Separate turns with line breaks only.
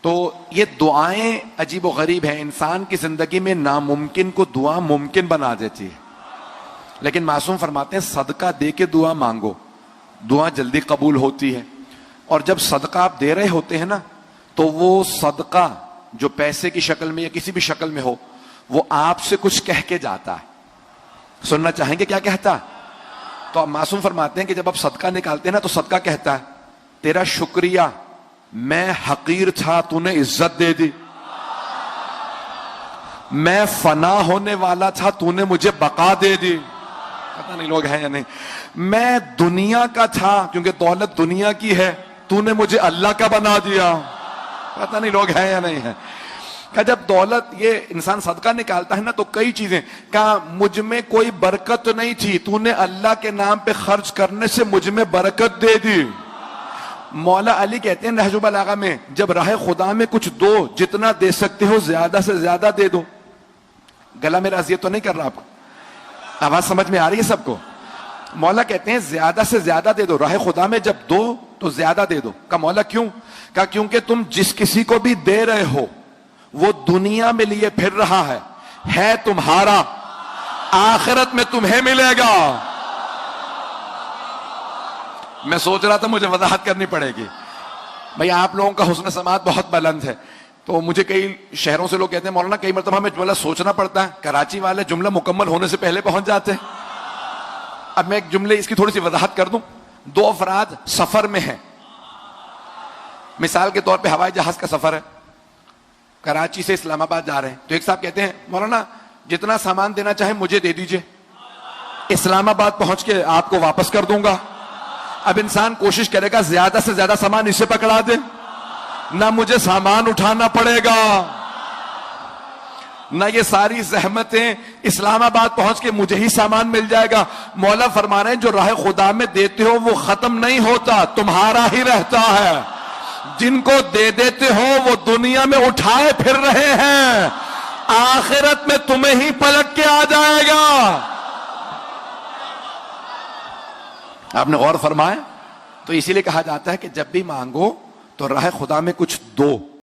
تو یہ دعائیں عجیب و غریب ہیں، انسان کی زندگی میں ناممکن کو دعا ممکن بنا دیتی ہے. لیکن معصوم فرماتے ہیں صدقہ دے کے دعا مانگو، دعا جلدی قبول ہوتی ہے. اور جب صدقہ آپ دے رہے ہوتے ہیں نا تو وہ صدقہ جو پیسے کی شکل میں یا کسی بھی شکل میں ہو وہ آپ سے کچھ کہہ کے جاتا ہے. سننا چاہیں گے کیا کہتا ہے؟ تو آپ معصوم فرماتے ہیں کہ جب آپ صدقہ نکالتے ہیں نا تو صدقہ کہتا ہے تیرا شکریہ، میں حقیر تھا تو نے عزت دے دی، میں فنا ہونے والا تھا تو نے مجھے بقا دے دی. پتہ نہیں لوگ ہیں یا نہیں. میں دنیا کا تھا کیونکہ دولت دنیا کی ہے، تو نے مجھے اللہ کا بنا دیا. پتہ نہیں لوگ ہیں یا نہیں ہیں. کہ جب دولت یہ انسان صدقہ نکالتا ہے نا تو کئی چیزیں، کہا مجھ میں کوئی برکت نہیں تھی، تو نے اللہ کے نام پہ خرچ کرنے سے مجھ میں برکت دے دی. مولا علی کہتے ہیں نہج البلاغہ میں جب راہ خدا میں کچھ دو، جتنا دے سکتے ہو زیادہ سے زیادہ دے دو. گلا میرا اذیت تو نہیں کر رہا آپ کو؟ آواز سمجھ میں آ رہی ہے سب کو؟ مولا کہتے ہیں زیادہ سے زیادہ دے دو، راہ خدا میں جب دو تو زیادہ دے دو. کہا مولا کیوں؟ کہا کیونکہ تم جس کسی کو بھی دے رہے ہو وہ دنیا میں لیے پھر رہا ہے تمہارا، آخرت میں تمہیں ملے گا. میں سوچ رہا تھا مجھے وضاحت کرنی پڑے گی. بھئی آپ لوگوں کا حسن سماعت بہت بلند ہے، تو مجھے کئی شہروں سے لوگ کہتے ہیں مولانا کئی مرتبہ ہمیں جملہ سوچنا پڑتا ہے، کراچی والے جملہ مکمل ہونے سے پہلے پہنچ جاتے ہیں. اب میں ایک جملے اس کی تھوڑی سی وضاحت کر دوں. دو افراد سفر میں ہیں، مثال کے طور پہ ہوائی جہاز کا سفر ہے، کراچی سے اسلام آباد جا رہے ہیں. تو ایک صاحب کہتے ہیں مولانا جتنا سامان دینا چاہیں مجھے دے دیجئے، اسلام آباد پہنچ کے آپ کو واپس کر دوں گا. اب انسان کوشش کرے گا زیادہ سے زیادہ سامان اسے پکڑا دے، نہ مجھے سامان اٹھانا پڑے گا، نہ یہ ساری زحمتیں اسلام آباد پہنچ کے مجھے ہی سامان مل جائے گا. مولا فرما رہے ہیں جو راہ خدا میں دیتے ہو وہ ختم نہیں ہوتا، تمہارا ہی رہتا ہے. جن کو دے دیتے ہو وہ دنیا میں اٹھائے پھر رہے ہیں، آخرت میں تمہیں ہی پلٹ کے آ جائے گا. آپ نے غور فرمایا؟ تو اسی لیے کہا جاتا ہے کہ جب بھی مانگو تو راہ خدا میں کچھ دو.